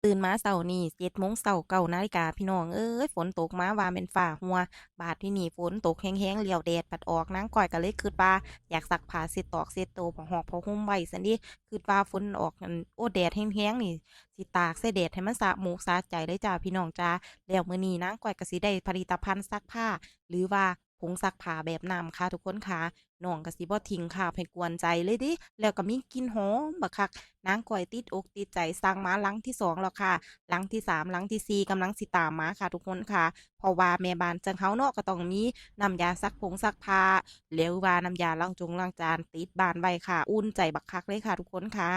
ตื่นมาเช้านี้7 โมงเช้า9 นาฬิกาพี่น้องเอ้ยฝนตกมาว่าแม่นฟ้ารัวบาดที่นี่ฝนตกแฮงๆแล้วแดดผัดออกนางก้อยก็เลยคิดว่าอยากซักผ้าเช็ดตอกเช็ดโตผ้าหอกผ้าห่มไว้ซั้นเดะคิดว่าฝนออกนั่นโอ้แดดแฮงๆนี่สิตากใส่แดดให้มันสะหมูกสะใจเลยจ้าพี่น้องจ้าแล้วมื้อนี้นางก้อยก็สิได้ผลิตภัณฑ์ซักผ้าหรือว่าผงซักผ้าแบบน้ำค่ะทุกคนค่ะน้องก็สิบ่ทิ้งคราบให้กวนใจเลยเดะแล้วก็มีกลิ่นหอมบักคัก นางก้อยติดอกติดใจสั่งมาลังที่2แล้วค่ะลังที่3ลังที่4กำลังสิตามมาค่ะทุกคนค่ะเพราะว่าแม่บ้านจังเฮาเนาะก็ต้องมีน้ำยาซักผงซักผ้าหรือว่าน้ำยาล้างจงล้างจานติดบ้านไว้ค่ะอุ่นใจบักคักเลยค่ะทุกคนค่ะ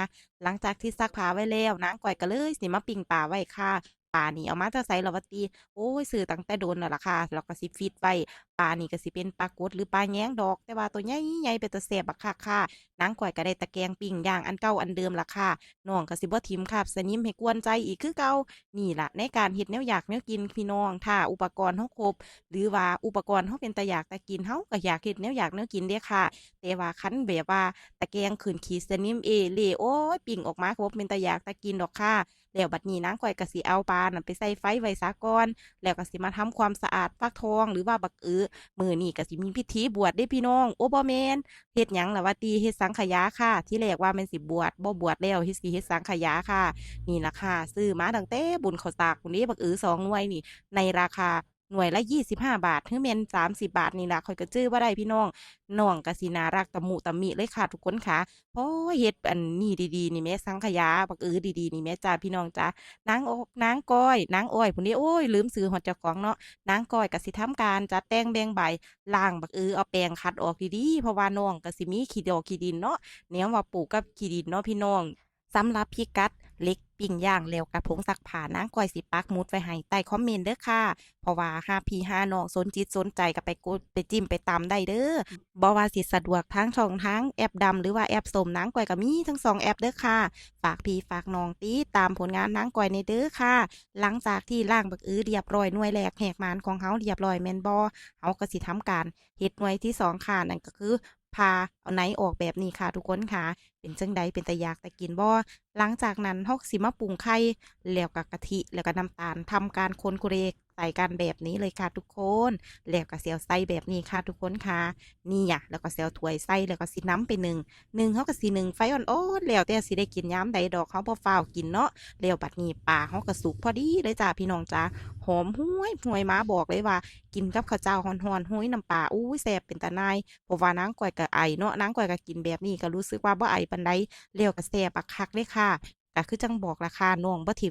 หลังจากที่ซักผ้าไว้แล้วนางก้อยก็เลยสิมาปิ้งปลาไว้ค่ะปลานี่เอามาแต่ไสล่ะว่าติโอ้ยซื้อตั้งแต่โดนแล้วล่ะค่ะแล้วก็สิฟรีซไว้ปลานี่ก็สิเป็นปลากดหรือปลาแยงดอกแต่ว่าตัวใหญ่ๆเป็นตาแซ่บบักคักค่ะ นางก้อยก็ได้ตะแกรงปิ้งย่างอันเก่าอันเดิมล่ะค่ะน้องก็สิบ่ทิ่มคราบสนิมให้กวนใจอีกคือเก่านี่ล่ะในการเฮ็ดแนวอยากแนวกินพี่น้องถ้าอุปกรณ์เราครบหรือว่าอุปกรณ์เราเป็นตาอยากตากินเราก็อยากเฮ็ดแนวอยากแนวกินเด้ค่ะแต่ว่าคันแบบว่าตะแกรงขึ้นขีดสนิมเอเล่โอ๊ยปิ้งออกมาก็บ่เป็นตาอยากตากินดอกค่ะแล้วบัดนี้นางก้อยก็สิเอาปลานั่นไปใส่ไฟไว้ซะก่อนแล้วก็สิมาทำความสะอาดฟักทองหรือว่าบักมื้อนี้ก็สิมีพิธีบวชเด้พี่น้องโอ้บ่แม่น เฮ็ดหยังล่ะว่าติเฮ็ดสังขยาค่ะที่แรกว่าแม่นสิบวชบ่บวชแล้วเฮ็ดสิเฮ็ดสังขยาค่ะนี่ล่ะค่ะซื้อมาตั้งแต่บุญข้าวสากพู้นเด้บัก2หน่วยนี่ในราคาหน่วยละ25 บาทหรือแม่น30 บาทนี่ล่ะข้อยก็จื้อบ่ได้พี่น้องน้องก็สิน่ารักตะมุตะมิเลยค่ะทุกคนค่ะโอ้ยเฮ็ดอันนี้ดีๆนี่แหมสังขยาบักดีๆนี่แหมจ้าพี่น้องจ๋านางก้อยนางอ้อยพู้นเด้โอ๊ยลืมชื่อฮอดเจ้าของเนาะนางก้อยก็สิทำการจัดแต่งแบ่งใบ ล้างบักเอาแปรงขัดออกดีๆเพราะว่าน้องก็สิมีขี้ดอกขี้ดินเนาะแนวว่าปลูกกับขี้ดินเนาะพี่น้องสำหรับพิกัดเล็กปิ้งย่างแล้วกับผงซักผ้านางก้อยสิปักหมุดไว้ให้ใต้คอมเมนต์เด้อค่ะเพราะว่าหาพี่หาน้องสนจิตสนใจก็ไปกดไปจิ้มไปตามได้เด้อบ่ว่าสิสะดวกทางช่องทางแอปดำหรือว่าแอปส้มนางก้อยก็มีทั้ง2แอปเด้อค่ะฝากพี่ฝากน้องติดตามผลงานนางก้อยในเด้อค่ะหลังจากที่ล้างบักเรียบร้อยหน่วยแรกแหกมานของเฮาเรียบร้อยแม่นบ่เฮาก็สิทำการ เฮ็ดหน่วยที่2ค่ะนั่นก็คือพาเอาไนออกแบบนี้ค่ะทุกคนค่ะเป็นจั่งใดเป็นตาอยากตากินบ่หลังจากนั้นเฮาก็สิมาปรุงไข่แล้วก็กะทิแล้วก็น้ำตาลทำการคนโคเรกใส่กันแบบนี้เลยค่ะทุกคนแล้วก็สิเอาใส่แบบนี้ค่ะทุกคนค่ะนี่อะแล้วก็สิเอาถ้วยใส่แล้วก็สินำไปนึ่งเฮาก็สินึ่งไฟอ่อนๆแล้วแต่สิได้กินยามใดดอกเฮาบ่ฟ้าวกินเนาะแล้วบัดนี้ปลาเฮาก็สุกพอดีเลยจ้ะพี่น้องจ๋าหอมฮ้วยหวยมาบอกเลยว่า กินกับข้าวเจ้าฮ้อนๆโห้ยน้ำปลาอู้ยแซ่บเป็นตาหน่ายเพราะว่านางก้อยก็ไอเนาะนางก้อยก็กินแบบนี้ก็รู้สึกว่าบ่ไอปานใดแล้วก็แซ่บบักคักเลยค่ะก็คือจั่งบอกล่ะค่ะน้องบ่ถิ